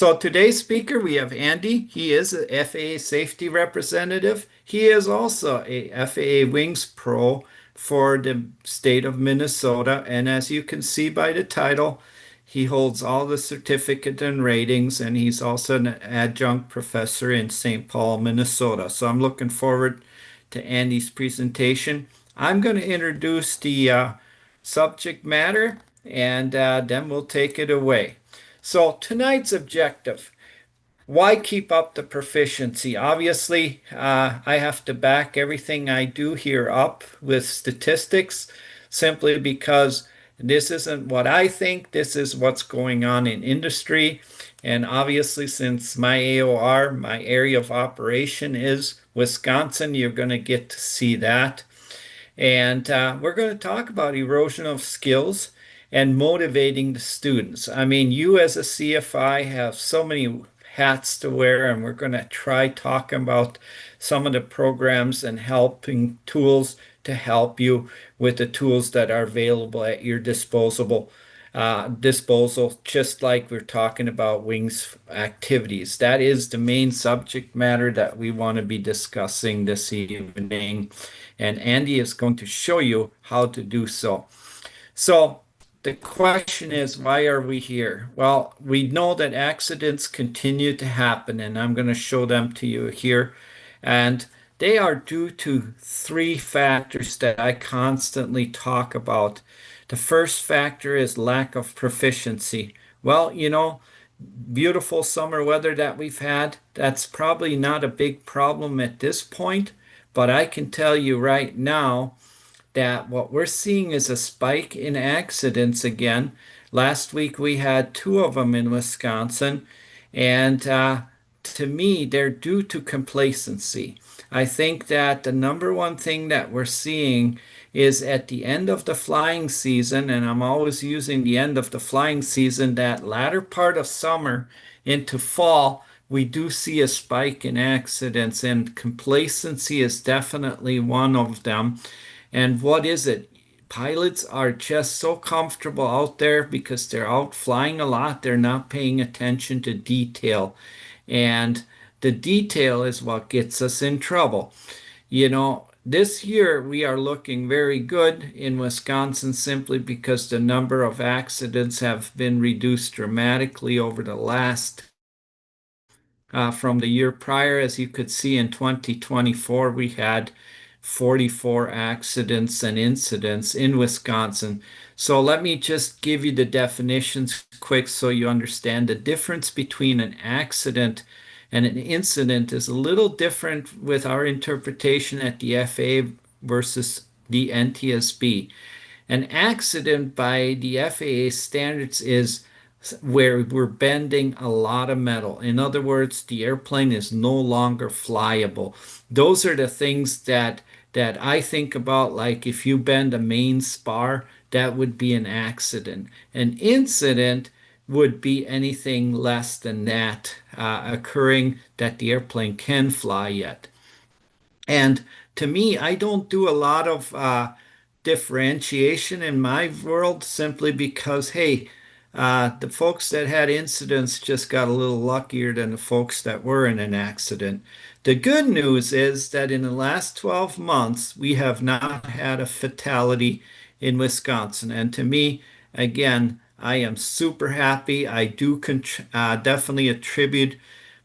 So today's speaker, we have Andy. He is a FAA safety representative. He is also a FAA Wings Pro for the state of Minnesota. And as you can see by the title, he holds all the certificate and ratings, and he's also an adjunct professor in St. Paul, Minnesota. So I'm looking forward to Andy's presentation. I'm going to introduce the subject matter, and then we'll take it away. So tonight's objective, why keep up the proficiency? Obviously, I have to back everything I do here up with statistics simply because this isn't what I think, this is what's going on in industry. And obviously, since my AOR, my area of operation is Wisconsin, you're going to get to see that. And we're going to talk about erosion of skills and motivating the students. I mean, you as a CFI have so many hats to wear, and we're going to try talking about some of the programs and helping tools to help you with the tools that are available at your disposal, just like we're talking about wings activities. That is the main subject matter that we want to be discussing this evening. And Andy is going to show you how to do so. So the question is, why are we here? Well, we know that accidents continue to happen, and I'm going to show them to you here. And they are due to three factors that I constantly talk about. The first factor is lack of proficiency. Well, beautiful summer weather that we've had, that's probably not a big problem at this point, but I can tell you right now that what we're seeing is a spike in accidents again. Last week we had two of them in Wisconsin, and to me, they're due to complacency. I think that the number one thing that we're seeing is at the end of the flying season, and I'm always using the end of the flying season, that latter part of summer into fall, we do see a spike in accidents, and complacency is definitely one of them. And what is it? Pilots are just so comfortable out there because they're out flying a lot. They're not paying attention to detail. And the detail is what gets us in trouble. This year we are looking very good in Wisconsin simply because the number of accidents have been reduced dramatically over the last from the year prior. As you could see in 2024, we had 44 accidents and incidents in Wisconsin. So let me just give you the definitions quick so you understand the difference between an accident and an incident is a little different with our interpretation at the FAA versus the NTSB. An accident by the FAA standards is where we're bending a lot of metal. In other words, the airplane is no longer flyable. Those are the things that I think about, like if you bend a main spar, that would be an accident. An incident would be anything less than that occurring that the airplane can fly yet. And to me, I don't do a lot of differentiation in my world simply because, hey, the folks that had incidents just got a little luckier than the folks that were in an accident. The good news is that in the last 12 months, we have not had a fatality in Wisconsin. And to me, again, I am super happy. I do definitely attribute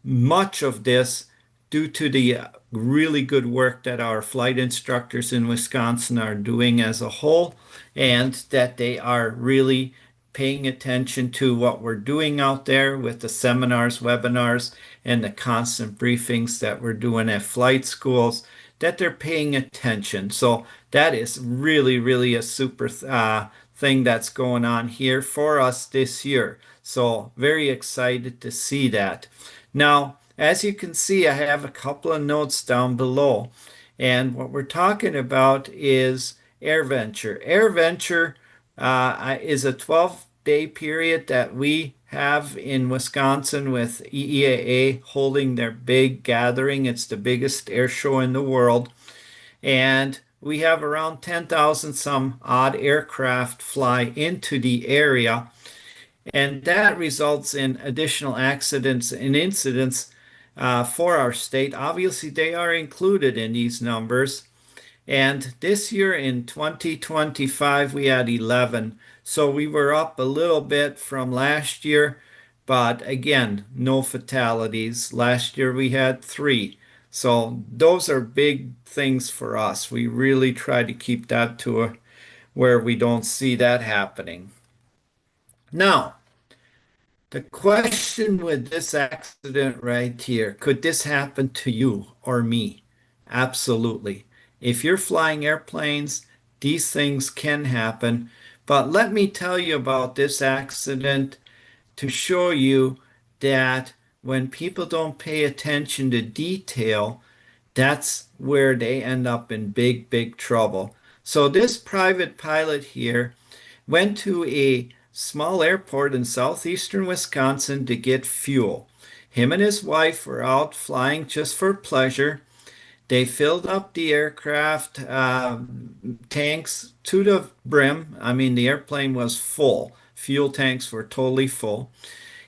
much of this due to the really good work that our flight instructors in Wisconsin are doing as a whole, and that they are really paying attention to what we're doing out there with the seminars, webinars, and the constant briefings that we're doing at flight schools, that they're paying attention. So that is really, really a super thing that's going on here for us this year. So very excited to see that. Now, as you can see, I have a couple of notes down below. And what we're talking about is AirVenture. AirVenture is a 12-day period that we have in Wisconsin with EEAA holding their big gathering. It's the biggest air show in the world. And we have around 10,000 some odd aircraft fly into the area. And that results in additional accidents and incidents for our state. Obviously, they are included in these numbers. And this year in 2025, we had 11. So we were up a little bit from last year, but again, no fatalities. Last year we had three. So those are big things for us. We really try to keep that to where we don't see that happening. Now, the question with this accident right here, could this happen to you or me? Absolutely. If you're flying airplanes, these things can happen. But let me tell you about this accident to show you that when people don't pay attention to detail, that's where they end up in big, big trouble. So this private pilot here went to a small airport in southeastern Wisconsin to get fuel. Him and his wife were out flying just for pleasure. They filled up the aircraft tanks to the brim. I mean, the airplane was full. Fuel tanks were totally full.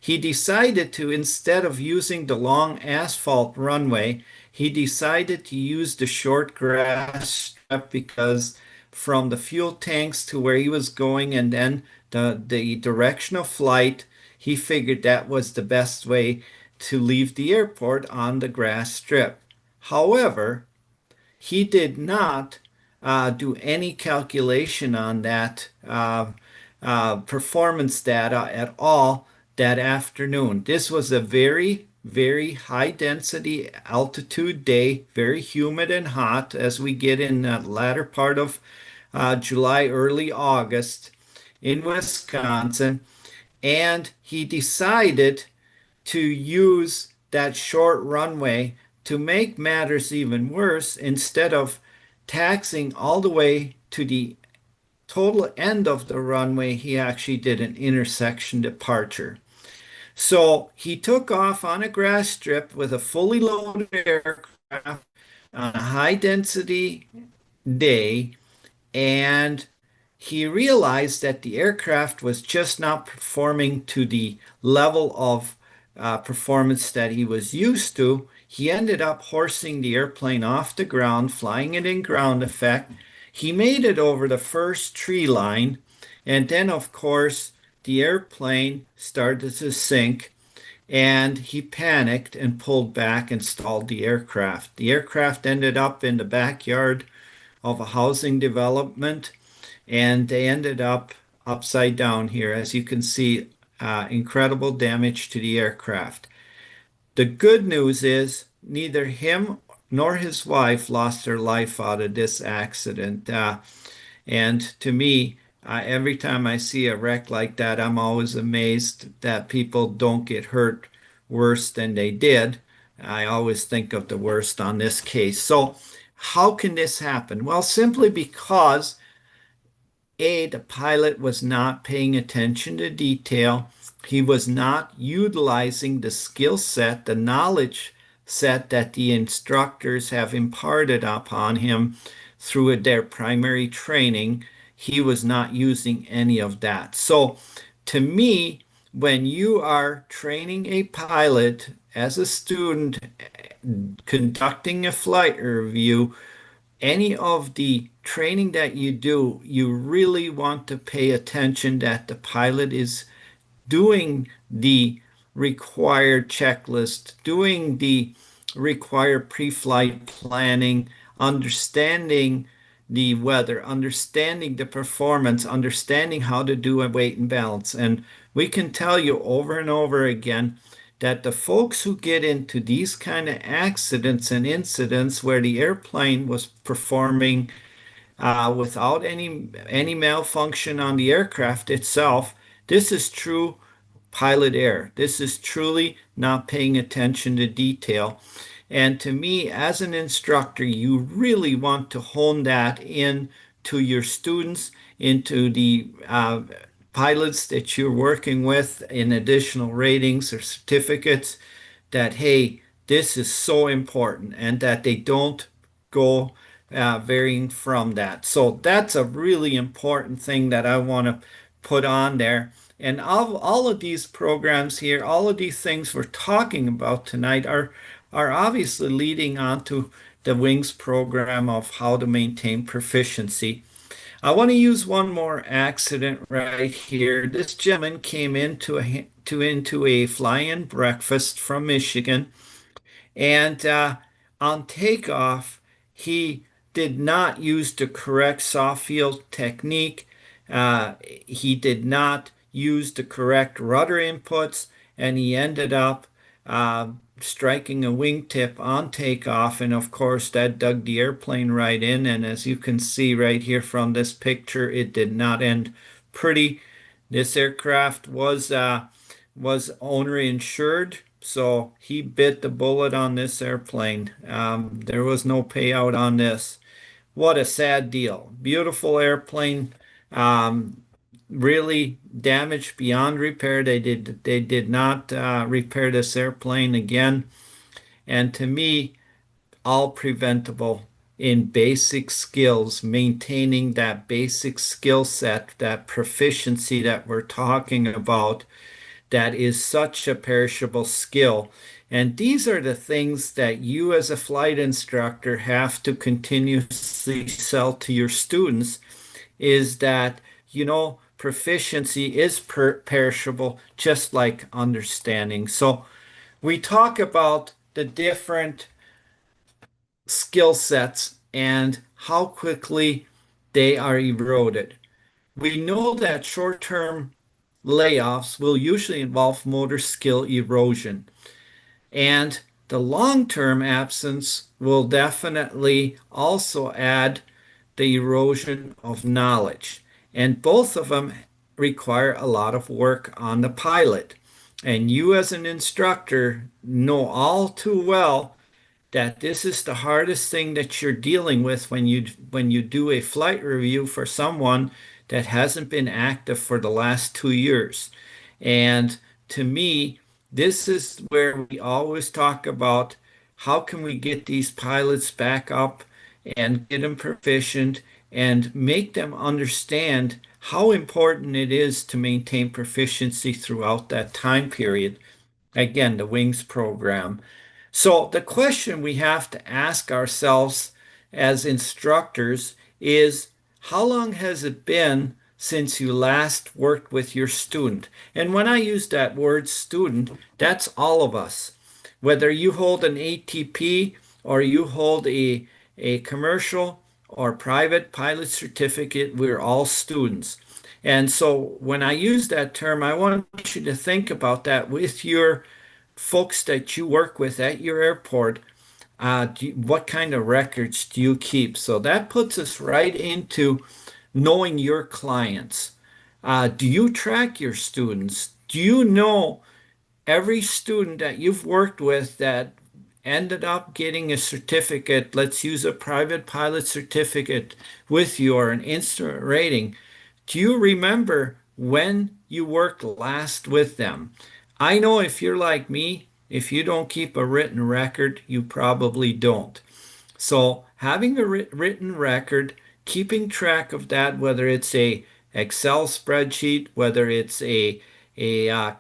He decided to, instead of using the long asphalt runway, he decided to use the short grass strip because from the fuel tanks to where he was going and then the direction of flight, he figured that was the best way to leave the airport on the grass strip. However, he did not do any calculation on that performance data at all that afternoon. This was a very, very high density altitude day, very humid and hot as we get in the latter part of July, early August in Wisconsin. And he decided to use that short runway to make matters even worse. Instead of taxing all the way to the total end of the runway, he actually did an intersection departure. So he took off on a grass strip with a fully loaded aircraft on a high density day, and he realized that the aircraft was just not performing to the level of performance that he was used to. He ended up horsing the airplane off the ground, flying it in ground effect. He made it over the first tree line, and then, of course, the airplane started to sink, and he panicked and pulled back and stalled the aircraft. The aircraft ended up in the backyard of a housing development, and they ended up upside down here. As you can see, incredible damage to the aircraft. The good news is neither him nor his wife lost their life out of this accident. And to me, every time I see a wreck like that, I'm always amazed that people don't get hurt worse than they did. I always think of the worst on this case. So, how can this happen? Well, simply because the pilot was not paying attention to detail. He was not utilizing the skill set, the knowledge set that the instructors have imparted upon him through their primary training. He was not using any of that. So, to me, when you are training a pilot as a student, conducting a flight review, any of the training that you do, you really want to pay attention that the pilot is doing the required checklist, doing the required pre-flight planning, understanding the weather, understanding the performance, understanding how to do a weight and balance. And we can tell you over and over again that the folks who get into these kind of accidents and incidents where the airplane was performing without any malfunction on the aircraft itself, this is true pilot error. This is truly not paying attention to detail. And to me, as an instructor, you really want to hone that in to your students, into the pilots that you're working with in additional ratings or certificates, that, hey, this is so important and that they don't go varying from that. So that's a really important thing that I want to put on there. And all of these programs here, all of these things we're talking about tonight are obviously leading on to the Wings program of how to maintain proficiency. I want to use one more accident right here. This gentleman came into a fly-in breakfast from Michigan, and on takeoff, he did not use the correct soft field technique. He did not use the correct rudder inputs, and he ended up striking a wingtip on takeoff. And of course, that dug the airplane right in. And as you can see right here from this picture, it did not end pretty. This aircraft was owner insured, so he bit the bullet on this airplane. There was no payout on this. What a sad deal. Beautiful airplane, um, really damaged beyond repair. They did not repair this airplane again, and to me, all preventable in basic skills, maintaining that basic skill set, that proficiency that we're talking about that is such a perishable skill. And these are the things that you as a flight instructor have to continuously sell to your students is that, proficiency is perishable, just like understanding. So we talk about the different skill sets and how quickly they are eroded. We know that short-term layoffs will usually involve motor skill erosion, and the long-term absence will definitely also add the erosion of knowledge. And both of them require a lot of work on the pilot. And you, as an instructor, know all too well that this is the hardest thing that you're dealing with when you do a flight review for someone that hasn't been active for the last 2 years. And to me, this is where we always talk about how can we get these pilots back up and get them proficient and make them understand how important it is to maintain proficiency throughout that time period. Again, the WINGS program. So the question we have to ask ourselves as instructors is, how long has it been since you last worked with your student? And when I use that word student, that's all of us. Whether you hold an ATP or you hold a commercial or private pilot certificate, we're all students. And so when I use that term, I want you to think about that with your folks that you work with at your airport. What kind of records do you keep? So that puts us right into knowing your clients. Do you track your students? Do you know every student that you've worked with that ended up getting a certificate? Let's use a private pilot certificate with you or an instrument rating. Do you remember when you worked last with them? I know if you're like me, if you don't keep a written record, you probably don't. So having a written record, keeping track of that, whether it's a Excel spreadsheet, whether it's a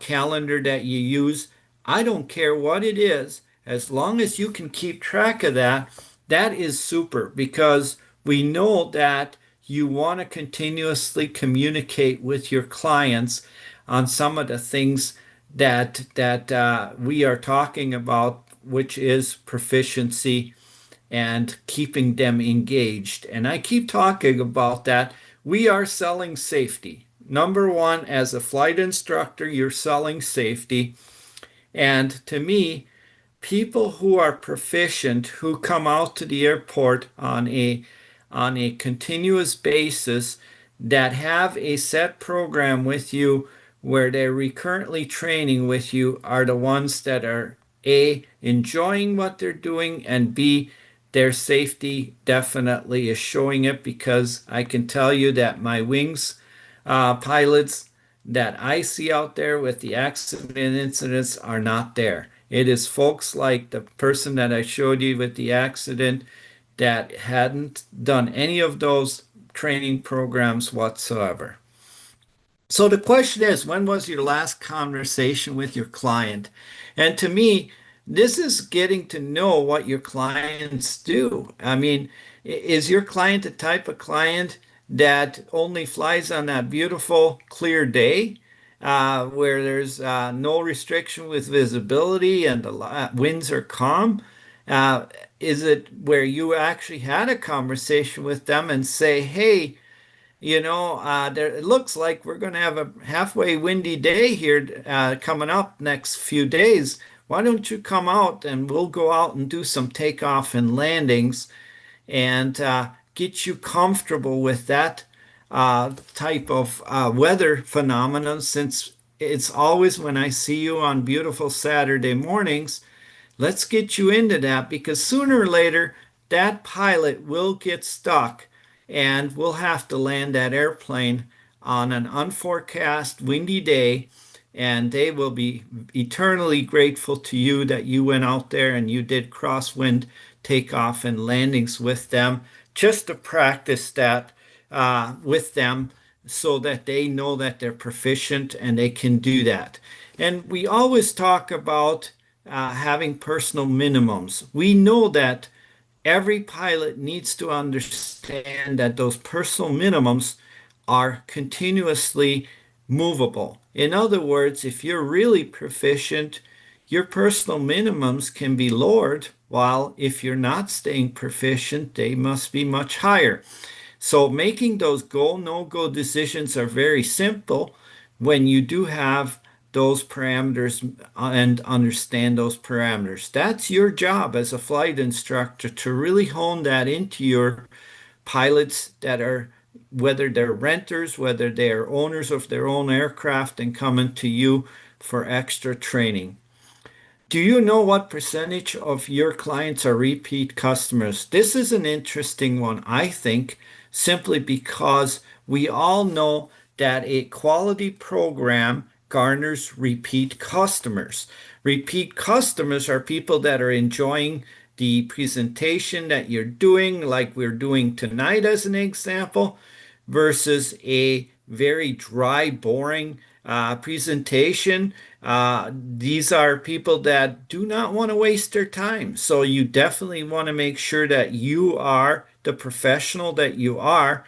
calendar that you use, I don't care what it is, as long as you can keep track of that, that is super because we know that you want to continuously communicate with your clients on some of the things that we are talking about, which is proficiency and keeping them engaged. And I keep talking about that. We are selling safety. Number one, as a flight instructor, you're selling safety. And to me, people who are proficient, who come out to the airport on a continuous basis, that have a set program with you where they're recurrently training with you, are the ones that are A, enjoying what they're doing, and B, their safety definitely is showing it, because I can tell you that my wings pilots that I see out there with the accident incidents are not there. It is folks like the person that I showed you with the accident that hadn't done any of those training programs whatsoever. So the question is, when was your last conversation with your client? And to me, this is getting to know what your clients do. I mean, is your client the type of client that only flies on that beautiful, clear day, where there's no restriction with visibility and the winds are calm? Uh, is it where you actually had a conversation with them and say, hey, it looks like we're going to have a halfway windy day here coming up next few days. Why don't you come out and we'll go out and do some takeoff and landings and get you comfortable with that type of weather phenomenon since it's always when I see you on beautiful Saturday mornings. Let's get you into that because sooner or later that pilot will get stuck and we'll have to land that airplane on an unforecast windy day, and they will be eternally grateful to you that you went out there and you did crosswind takeoff and landings with them just to practice that with them so that they know that they're proficient and they can do that. And we always talk about having personal minimums. We know that every pilot needs to understand that those personal minimums are continuously movable. In other words, if you're really proficient, your personal minimums can be lowered, while if you're not staying proficient, they must be much higher. So making those go, no go decisions are very simple when you do have those parameters and understand those parameters. That's your job as a flight instructor to really hone that into your pilots that are, whether they're renters, whether they are owners of their own aircraft and coming to you for extra training. Do you know what percentage of your clients are repeat customers? This is an interesting one, I think, simply because we all know that a quality program garners repeat customers. Repeat customers are people that are enjoying the presentation that you're doing, like we're doing tonight, as an example, versus a very dry, boring presentation. These are people that do not want to waste their time. So you definitely want to make sure that you are the professional that you are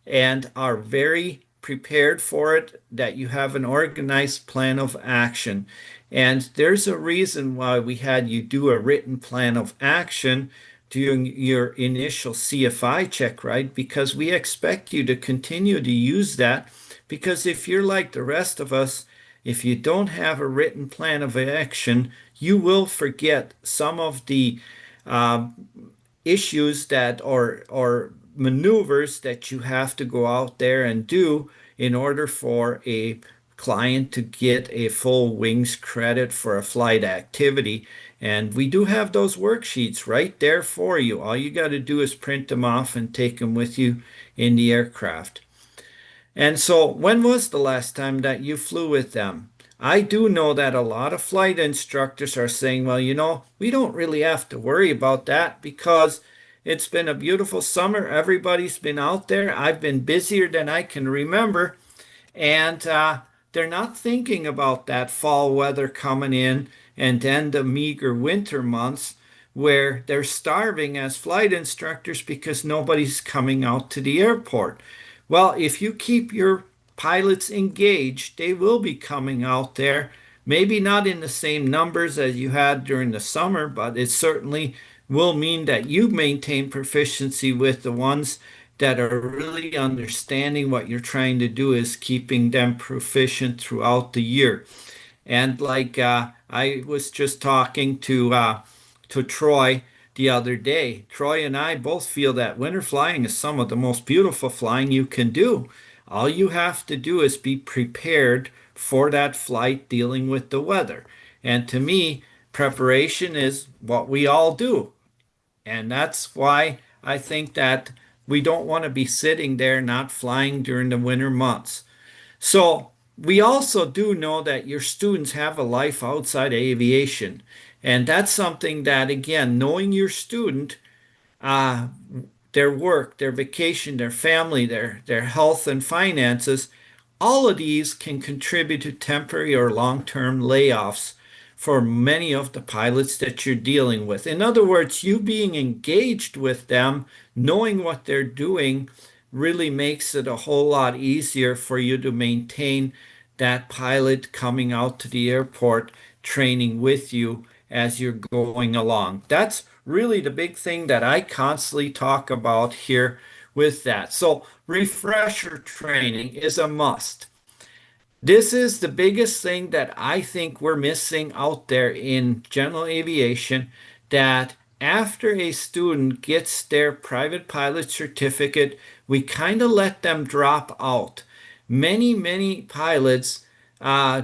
and are very prepared for it, that you have an organized plan of action. And there's a reason why we had you do a written plan of action during your initial CFI check, right? Because we expect you to continue to use that. Because if you're like the rest of us, if you don't have a written plan of action, you will forget some of the uh, issues that or maneuvers that you have to go out there and do in order for a client to get a full wings credit for a flight activity. And we do have those worksheets right there for you. All you got to do is print them off and take them with you in the aircraft. And so, when was the last time that you flew with them? I do know that a lot of flight instructors are saying, well, we don't really have to worry about that because it's been a beautiful summer. Everybody's been out there. I've been busier than I can remember. And they're not thinking about that fall weather coming in and then the meager winter months where they're starving as flight instructors because nobody's coming out to the airport. Well, if you keep your pilots engaged, they will be coming out there. Maybe not in the same numbers as you had during the summer, but it certainly will mean that you maintain proficiency with the ones that are really understanding what you're trying to do is keeping them proficient throughout the year. And like I was just talking to Troy the other day. Troy and I both feel that winter flying is some of the most beautiful flying you can do. All you have to do is be prepared for that flight dealing with the weather. And to me, preparation is what we all do. And that's why I think that we don't want to be sitting there not flying during the winter months. So we also do know that your students have a life outside aviation. And that's something that, again, knowing your student, uh, their work, their vacation, their family, their health and finances, all of these can contribute to temporary or long-term layoffs for many of the pilots that you're dealing with. In other words, you being engaged with them, knowing what they're doing, really makes it a whole lot easier for you to maintain that pilot coming out to the airport training with you as you're going along. That's really the big thing that I constantly talk about here with that. So, refresher training is a must. This is the biggest thing that I think we're missing out there in general aviation, that after a student gets their private pilot certificate, we kind of let them drop out. Many pilots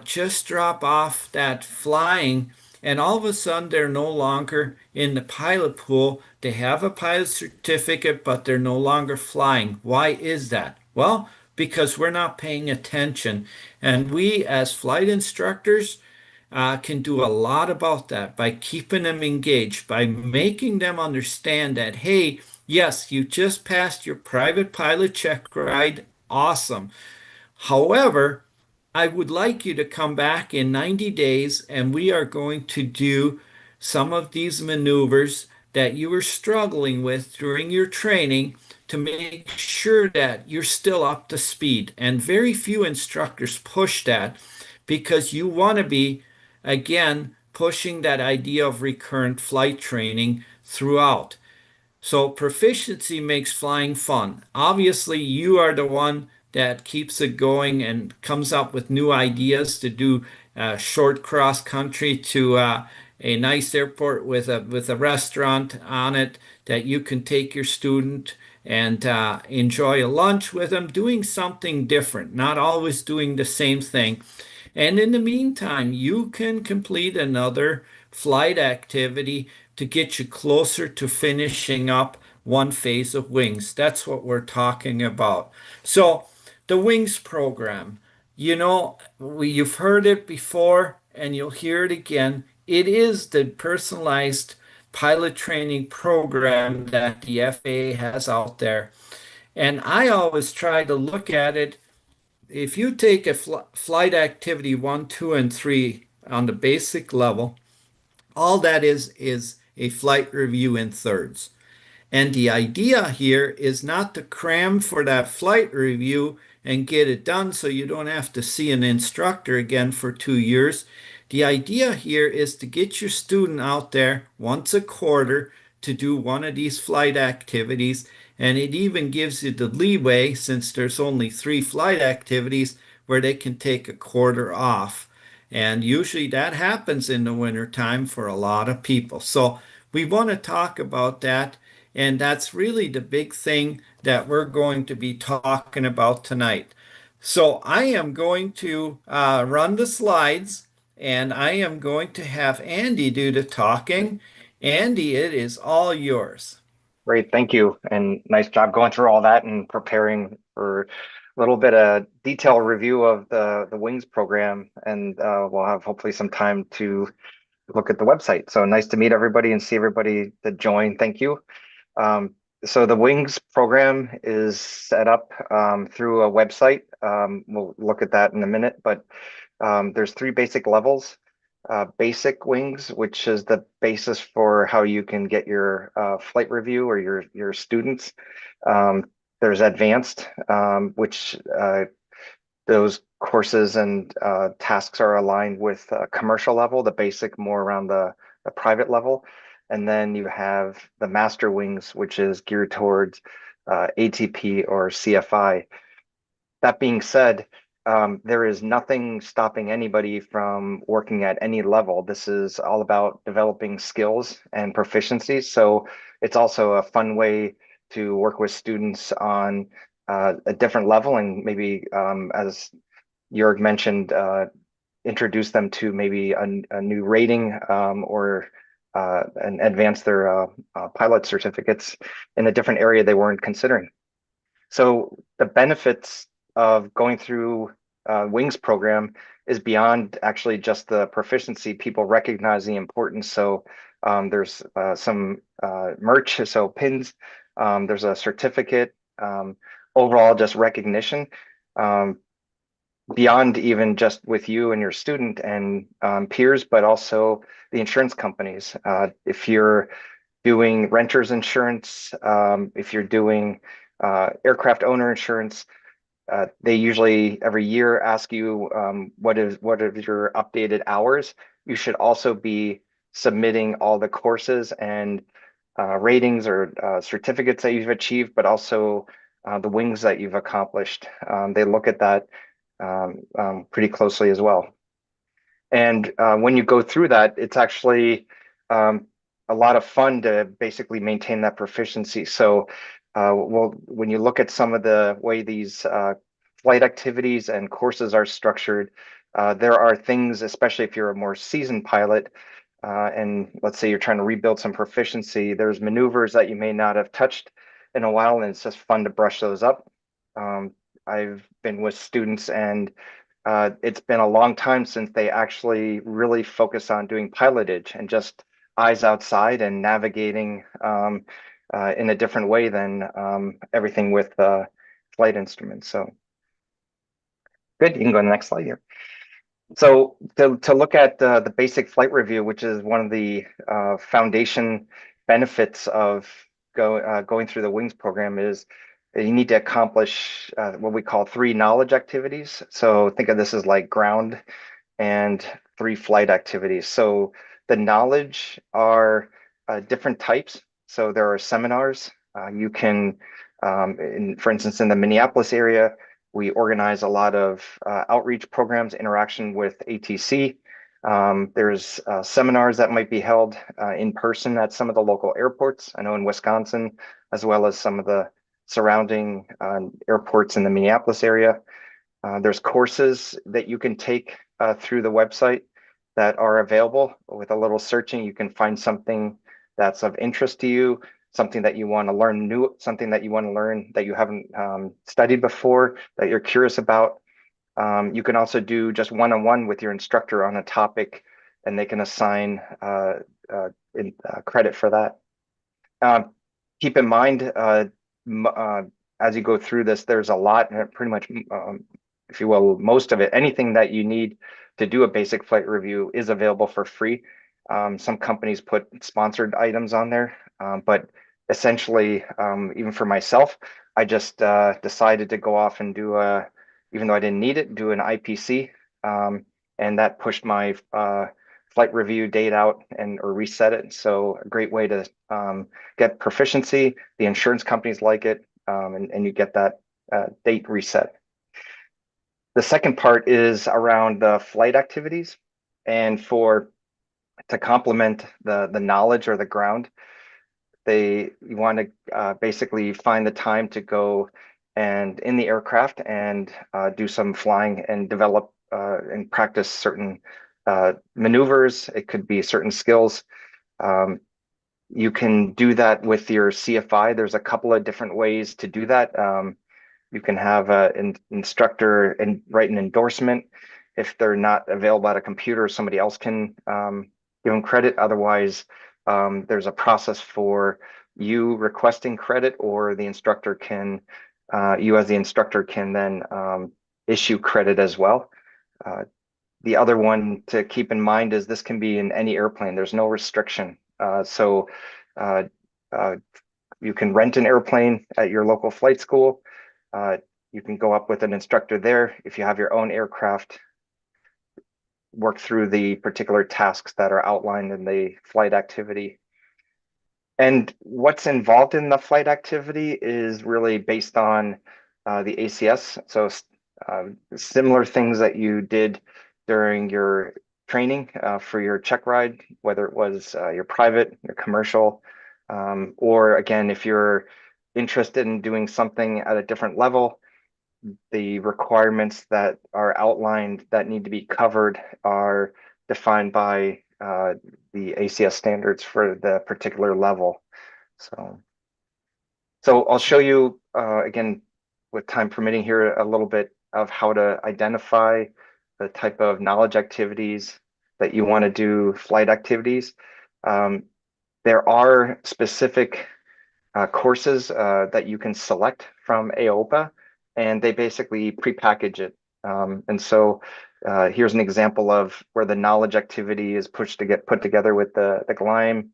just drop off that flying, and all of a sudden they're no longer in the pilot pool. They have a pilot certificate, but they're no longer flying. Why is that? Well, because we're not paying attention. And we, as flight instructors, can do a lot about that by keeping them engaged, by making them understand that, hey, yes, you just passed your private pilot check ride. Awesome. However, I would like you to come back in 90 days and we are going to do some of these maneuvers that you were struggling with during your training to make sure that you're still up to speed. And very few instructors push that because you want to be, again, pushing that idea of recurrent flight training throughout. So proficiency makes flying fun. Obviously, you are the one that keeps it going and comes up with new ideas to do short cross country to a nice airport with a restaurant on it that you can take your student and enjoy a lunch with them, doing something different, not always doing the same thing. And in the meantime, you can complete another flight activity to get you closer to finishing up one phase of wings. That's what we're talking about. So, the wings program, you've heard it before and you'll hear it again. It is the personalized pilot training program that the FAA has out there. And I always try to look at it. If you take a flight activity one, two, and three on the basic level, all that is a flight review in thirds. And the idea here is not to cram for that flight review and get it done so you don't have to see an instructor again for 2 years. The idea here is to get your student out there once a quarter to do one of these flight activities. And it even gives you the leeway, since there's only 3 flight activities, where they can take a quarter off. And usually that happens in the winter time for a lot of people. So we want to talk about that. And that's really the big thing that we're going to be talking about tonight. So I am going to run the slides and I am going to have Andy do the talking. Andy, it is all yours. Great, thank you. And nice job going through all that and preparing for a little bit of detailed review of the Wings program. And we'll have hopefully some time to look at the website. So nice to meet everybody and see everybody that joined. Thank you. Um, so the Wings program is set up through a website. We'll look at that in a minute, but there's 3 basic levels. Basic wings, which is the basis for how you can get your flight review or your students. There's advanced, which those courses and tasks are aligned with commercial level, the basic more around the private level. And then you have the master wings, which is geared towards ATP or CFI. That being said, there is nothing stopping anybody from working at any level. This is all about developing skills and proficiencies. So it's also a fun way to work with students on a different level and maybe, as Jörg mentioned, introduce them to maybe a new rating or and advance their pilot certificates in a different area they weren't considering. So the benefits of going through Wings program is beyond actually just the proficiency. People recognize the importance. So there's some merch, so pins. There's a certificate. Overall, just recognition. beyond even just with you and your student and peers, but also the insurance companies. If you're doing renters insurance, if you're doing aircraft owner insurance, they usually every year ask you what are your updated hours. You should also be submitting all the courses and ratings or certificates that you've achieved, but also the wings that you've accomplished. They look at that pretty closely as well. And when you go through that, it's actually um, a lot of fun to basically maintain that proficiency. So, well, when you look at some of the way these flight activities and courses are structured, there are things, especially if you're a more seasoned pilot, and let's say you're trying to rebuild some proficiency, there's maneuvers that you may not have touched in a while, and it's just fun to brush those up. Um, I've been with students and it's been a long time since they actually really focus on doing pilotage and just eyes outside and navigating in a different way than everything with flight instruments. So good, you can go to the next slide here. So to look at the basic flight review, which is one of the foundation benefits of going through the wings program, is you need to accomplish what we call 3 knowledge activities. So think of this as like ground and 3 flight activities. So the knowledge are different types. So there are seminars. You can, for instance, in the Minneapolis area, we organize a lot of outreach programs, interaction with ATC. There's seminars that might be held in person at some of the local airports. I know in Wisconsin, as well as some of the surrounding airports in the Minneapolis area. There's courses that you can take through the website that are available. With a little searching, you can find something that's of interest to you, something that you want to learn new, something that you want to learn that you haven't studied before, that you're curious about. You can also do just one-on-one with your instructor on a topic, and they can assign credit for that. Keep in mind, as you go through this, there's a lot, pretty much, if you will, most of it, anything that you need to do a basic flight review is available for free. Some companies put sponsored items on there, but essentially, even for myself, I just decided to go off and do even though I didn't need it, do an IPC, and that pushed my flight review date out and or reset it. So a great way to get proficiency. The insurance companies like it, and you get that date reset. The second part is around the flight activities, and to complement the knowledge or the ground, you want to basically find the time to go and in the aircraft and do some flying and develop and practice certain maneuvers. It could be certain skills. You can do that with your CFI. There's a couple of different ways to do that. You can have an instructor and write an endorsement. If they're not available at a computer, somebody else can give them credit. Otherwise, there's a process for you requesting credit, or the instructor can, you as the instructor can then issue credit as well. The other one to keep in mind is this can be in any airplane. There's no restriction. So you can rent an airplane at your local flight school. You can go up with an instructor there. If you have your own aircraft, work through the particular tasks that are outlined in the flight activity. And what's involved in the flight activity is really based on the ACS. So similar things that you did during your training for your check ride, whether it was your private, your commercial, or again, if you're interested in doing something at a different level, the requirements that are outlined that need to be covered are defined by the ACS standards for the particular level. So I'll show you again, with time permitting here, a little bit of how to identify the type of knowledge activities that you want to do, flight activities. There are specific courses that you can select from AOPA, and they basically prepackage it And so here's an example of where the knowledge activity is pushed to get put together with the GLIME,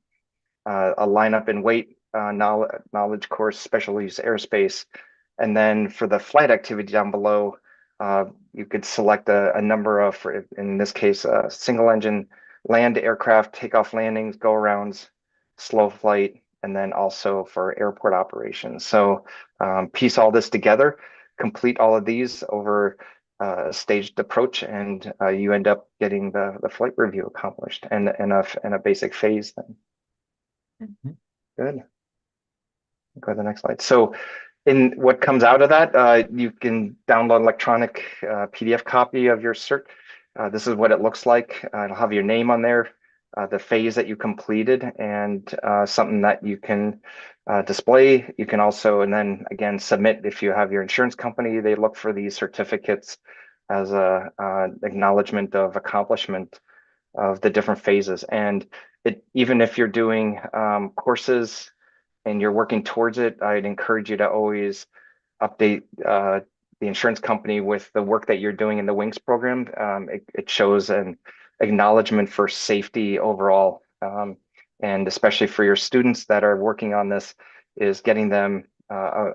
a lineup and weight knowledge course, special use airspace. And then for the flight activity down below, you could select a number of, in this case, single engine land aircraft, takeoff landings, go arounds, slow flight, and then also for airport operations. So piece all this together, complete all of these over a staged approach, and you end up getting the flight review accomplished and a basic phase then. Mhm. Good. Go to the next slide. So in what comes out of that, you can download electronic PDF copy of your cert. This is what it looks like. It'll have your name on there, the phase that you completed, and something that you can display. You can also, and then again, submit if you have your insurance company. They look for these certificates as a acknowledgement of accomplishment of the different phases. And even if you're doing courses and you're working towards it, I'd encourage you to always update the insurance company with the work that you're doing in the WINGS program. It shows an acknowledgement for safety overall. And especially for your students that are working on this, is getting them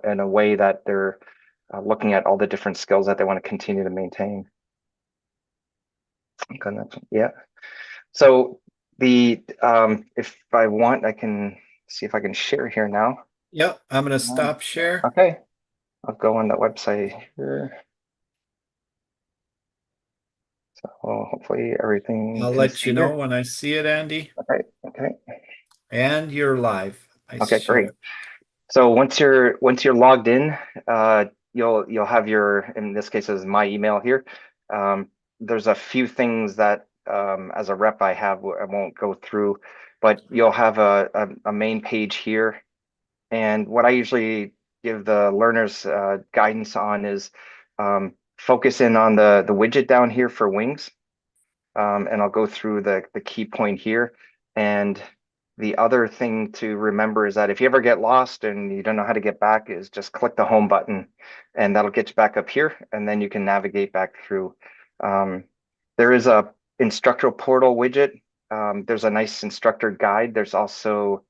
in a way that they're looking at all the different skills that they want to continue to maintain. Okay, yeah. So the if I want, I can see if I can share here now. Yep, I'm going to stop share. Okay, I'll go on the website here. So hopefully everything I'll can let see you know here. when I see it, Andy. Okay, okay, And you're live. I okay, show great. it. So once you're logged in, you'll have your, in this case is my email here. There's a few things that as a rep I won't go through, but you'll have a main page here. And what I usually give the learners guidance on is focus in on the widget down here for WINGS. And I'll go through the key point here. And the other thing to remember is that if you ever get lost and you don't know how to get back, is just click the home button and that'll get you back up here, and then you can navigate back through. There is a instructor portal widget. There's a nice instructor guide. There's also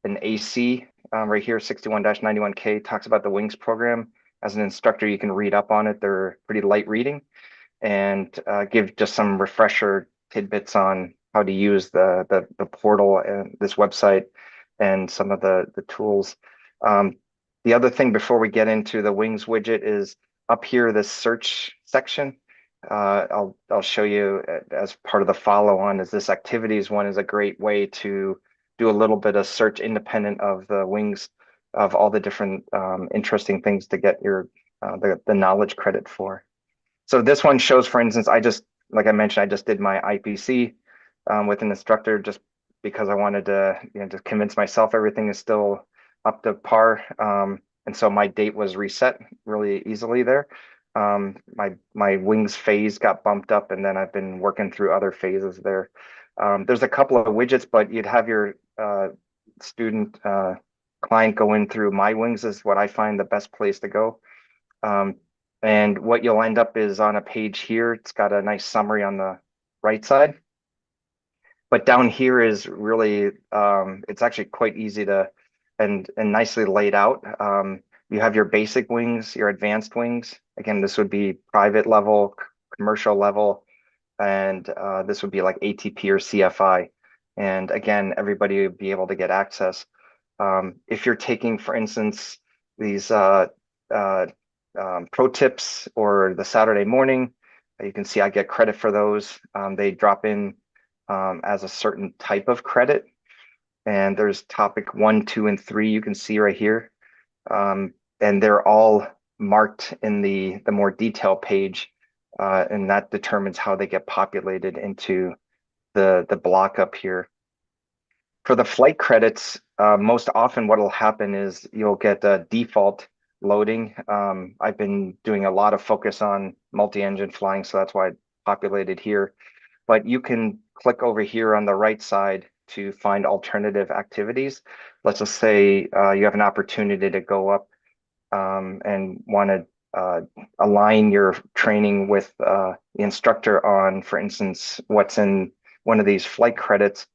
an AC right here, 61-91K, talks about the WINGS program. As an instructor, you can read up on it. They're pretty light reading, and give just some refresher tidbits on how to use the portal and this website and some of the tools. The other thing before we get into the WINGS widget is up here, this search section. I'll show you as part of the follow on, is this activities one is a great way to do a little bit of search independent of the WINGS, of all the different interesting things to get your the knowledge credit for. So this one shows, for instance, like I mentioned, I just did my IPC with an instructor just because I wanted to, just convince myself everything is still up to par. And so my date was reset really easily there. My WINGS phase got bumped up, and then I've been working through other phases there. There's a couple of widgets, but you'd have your student client go in through My WINGS is what I find the best place to go. And what you'll end up is on a page here. It's got a nice summary on the right side. But down here is really, it's actually quite easy to, and nicely laid out. You have your basic WINGS, your advanced WINGS. Again, this would be private level, commercial level, and this would be like ATP or CFI. And again, everybody would be able to get access. If you're taking, for instance, these pro tips or the Saturday morning, you can see I get credit for those. They drop in as a certain type of credit. And there's topic 1, 2, and 3 you can see right here. And they're all marked in the more detailed page. And that determines how they get populated into the block up here. For the flight credits, most often what will happen is you'll get a default loading. I've been doing a lot of focus on multi-engine flying, so that's why I populated here. But you can click over here on the right side to find alternative activities. Let's just say you have an opportunity to go up and want to align your training with the instructor on, for instance, what's in one of these flight credits.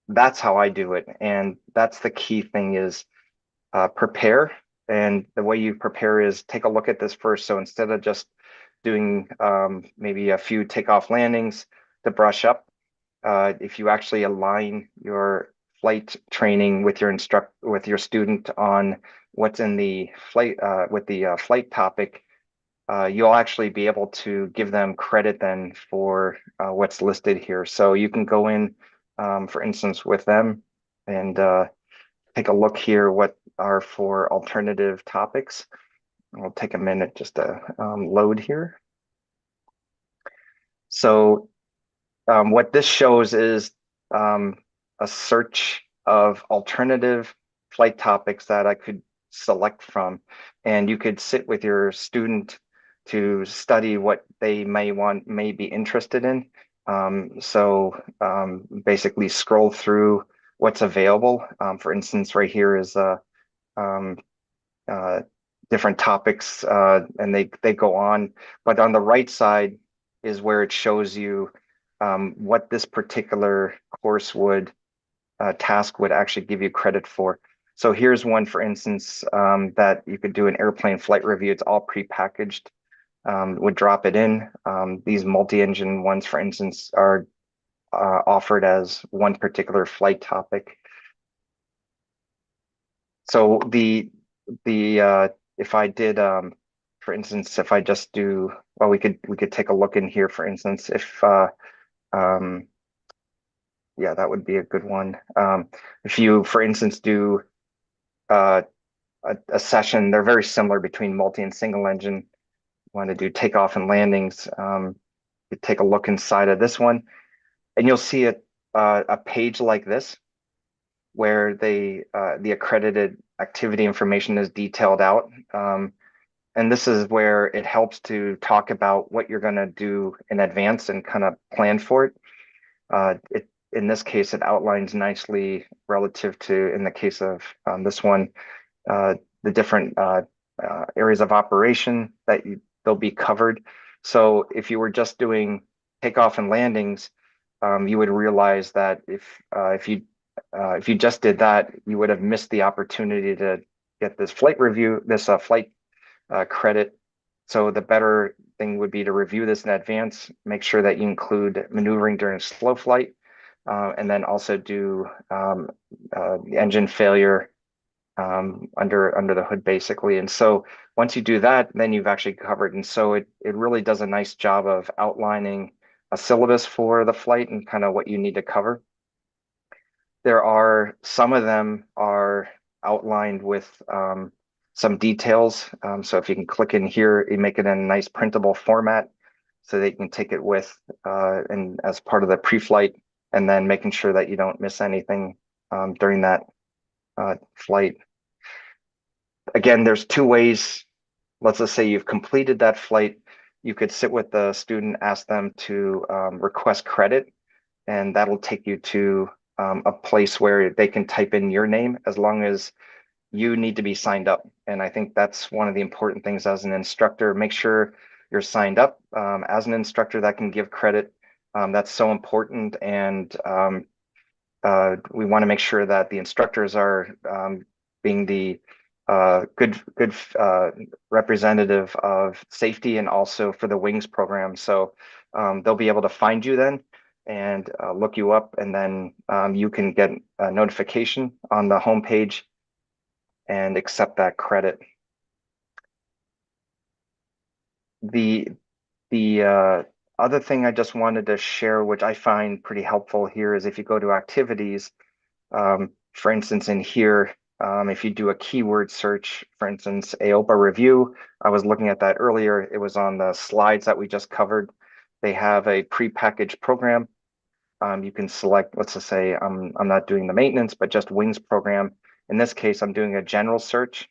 That's how I do it. And that's the key thing is prepare. And the way you prepare is take a look at this first. So instead of just doing maybe a few takeoff landings to brush up, if you actually align your flight training with your student on what's in the flight with the flight topic, you'll actually be able to give them credit then for what's listed here. So you can go in, for instance, with them and take a look here what are for alternative topics. It'll take a minute just to load here. So what this shows is a search of alternative flight topics that I could select from, and you could sit with your student to study what they may be interested in. Basically scroll through what's available. For instance, right here is um, different topics, and they go on. But on the right side is where it shows you what this particular course would task would actually give you credit for. So here's one, for instance, that you could do an airplane flight review. It's all prepackaged. Would drop it in. These multi-engine ones, for instance, are offered as one particular flight topic. So if I did for instance, if I just do, well, we could take a look in here, for instance, if um yeah, that would be a good one. If you, for instance, do uh a session, they're very similar between multi and single engine. Want to do takeoff and landings, you take a look inside of this one, and you'll see a page like this where the accredited activity information is detailed out. And this is where it helps to talk about what you're going to do in advance and kind of plan for it. In this case, it outlines nicely relative to, in the case of this one, the different areas of operation that they'll be covered. So if you were just doing takeoff and landings, you would realize that if you just did that, you would have missed the opportunity to get this flight review, this flight credit. So the better thing would be to review this in advance, make sure that you include maneuvering during slow flight, and then also do engine failure under the hood, basically. And so once you do that, then you've actually covered. And so it really does a nice job of outlining a syllabus for the flight and kind of what you need to cover. There are some of them are outlined with some details. So if you can click in here, you make it in a nice printable format so that you can take it with and as part of the pre-flight, and then making sure that you don't miss anything during that flight. Again, there's two ways. Let's just say you've completed that flight. You could sit with the student, ask them to request credit, and that'll take you to a place where they can type in your name as long as you need to be signed up. And I think that's one of the important things as an instructor. Make sure you're signed up as an instructor that can give credit. That's so important. And we want to make sure that the instructors are being the good representative of safety and also for the wings program. So they'll be able to find you then and look you up, and then you can get a notification on the homepage and accept that credit. The other thing I just wanted to share, which I find pretty helpful here, is if you go to activities, for instance, in here, if you do a keyword search, for instance, AOPA review, I was looking at that earlier. It was on the slides that we just covered. They have a prepackaged program. You can select, let's just say I'm not doing the maintenance, but just wings program. In this case, I'm doing a general search.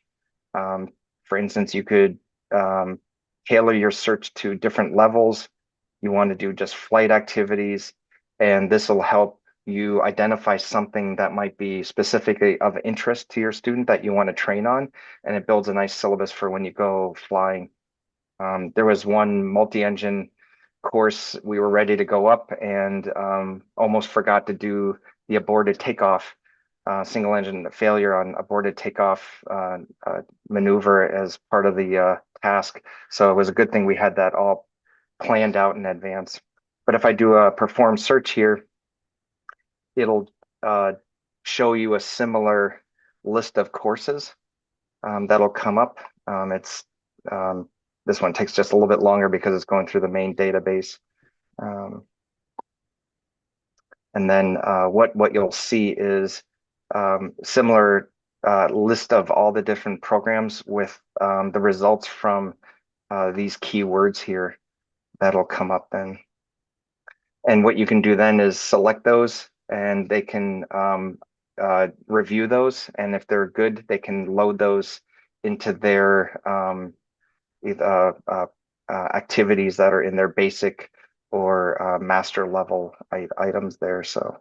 For instance, you could tailor your search to different levels. You want to do just flight activities, and this will help you identify something that might be specifically of interest to your student that you want to train on, and it builds a nice syllabus for when you go flying. There was one multi-engine course we were ready to go up and almost forgot to do the aborted takeoff, single engine failure on aborted takeoff maneuver as part of the task. So it was a good thing we had that all planned out in advance. But if I do a perform search here, it'll uh, show you a similar list of courses that'll come up. It's this one takes just a little bit longer because it's going through the main database. Um, and then what you'll see is similar list of all the different programs with the results from these keywords here that'll come up then. And what you can do then is select those and they can review those. And if they're good, they can load those into their activities that are in their basic or master level items there. So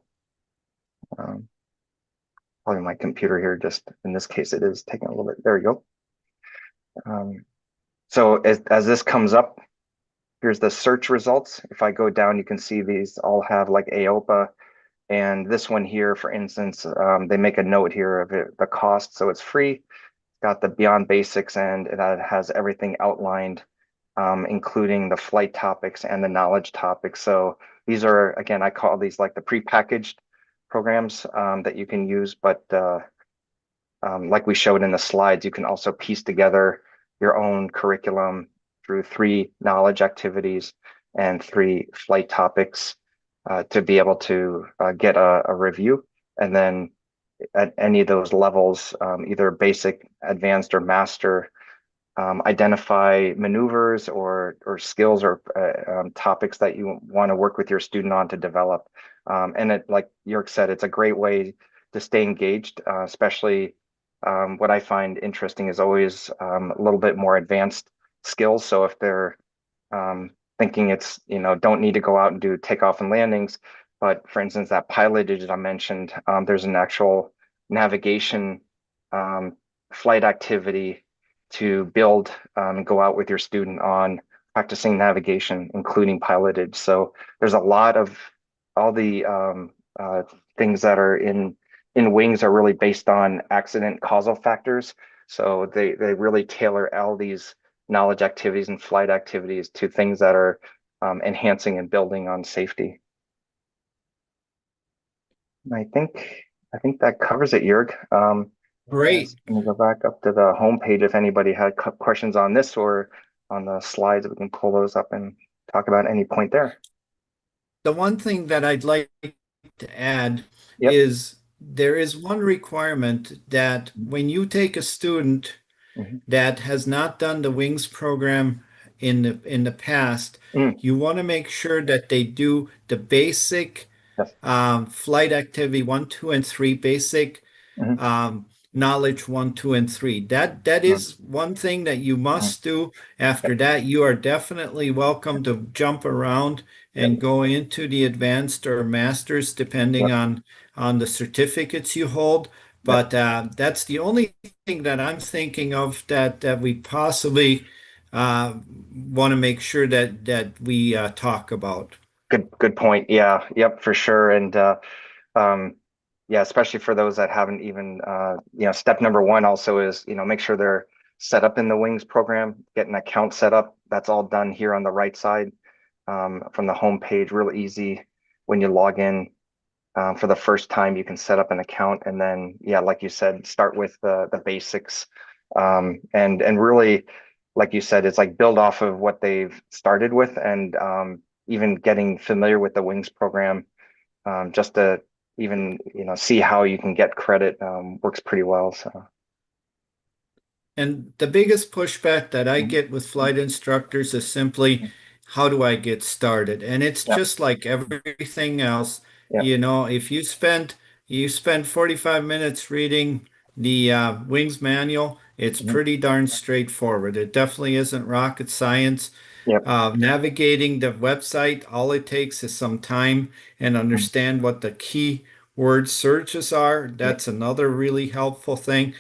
probably my computer here, just in this case, it is taking a little bit. There we go. So as this comes up, here's the search results. If I go down, you can see these all have like AOPA. And this one here, for instance, they make a note here of it, the cost. So it's free. Got the Beyond Basics, and it has everything outlined, including the flight topics and the knowledge topics. So these are, again, I call these like the prepackaged programs that you can use. But like we showed in the slides, you can also piece together your own curriculum through 3 knowledge activities and 3 flight topics to be able to get a review. And then at any of those levels, either basic, advanced, or master, identify maneuvers or skills or topics that you want to work with your student on to develop. And it, like Jörg said, it's a great way to stay engaged, especially what I find interesting is always a little bit more advanced skills. So if they're thinking it's, don't need to go out and do takeoff and landings, but for instance, that pilotage I mentioned, there's an actual navigation flight activity to build and go out with your student on practicing navigation, including pilotage. So there's a lot of all the things that are in wings are really based on accident causal factors. So they really tailor all these knowledge activities and flight activities to things that are enhancing and building on safety. And I think that covers it, Jörg. Great. Let me go back up to the home page. If anybody had questions on this or on the slides, we can pull those up and talk about any point there. The one thing that I'd like to add Yep. is there is one requirement that when you take a student Mhm. that has not done the Wings program in the past, Mm. you want to make sure that they do the basic Yes. flight activity 1, 2, and 3, basic Mhm. knowledge 1, 2, and 3. That Mhm. is one thing that you Mhm. must do. After Yep. that, you are definitely welcome to jump around and Yep. go into the advanced or masters, depending Yep. on the certificates you hold. Yep. But that's the only thing that I'm thinking of that we possibly want to make sure that we talk about. Good point. Yeah. Yep. For sure. And um, yeah, especially for those that haven't even step number 1 also is make sure they're set up in the Wings program, get an account set up. That's all done here on the right side from the home page. Real easy when you log in. For the first time, you can set up an account, and then yeah, like you said, start with the basics, and really, like you said, it's like build off of what they've started with, and even getting familiar with the Wings program, just to even see how you can get credit works pretty well. So And the biggest pushback that I mhm. get with flight instructors is simply, how do I get started? And it's Yeah, just like everything else. yeah, If you spend 45 minutes reading the Wings manual, it's mhm. pretty darn straightforward. It definitely isn't rocket science. Yep, Navigating the website, all it takes is some time and mhm. understand what the key word searches are. Yep, That's another really helpful thing.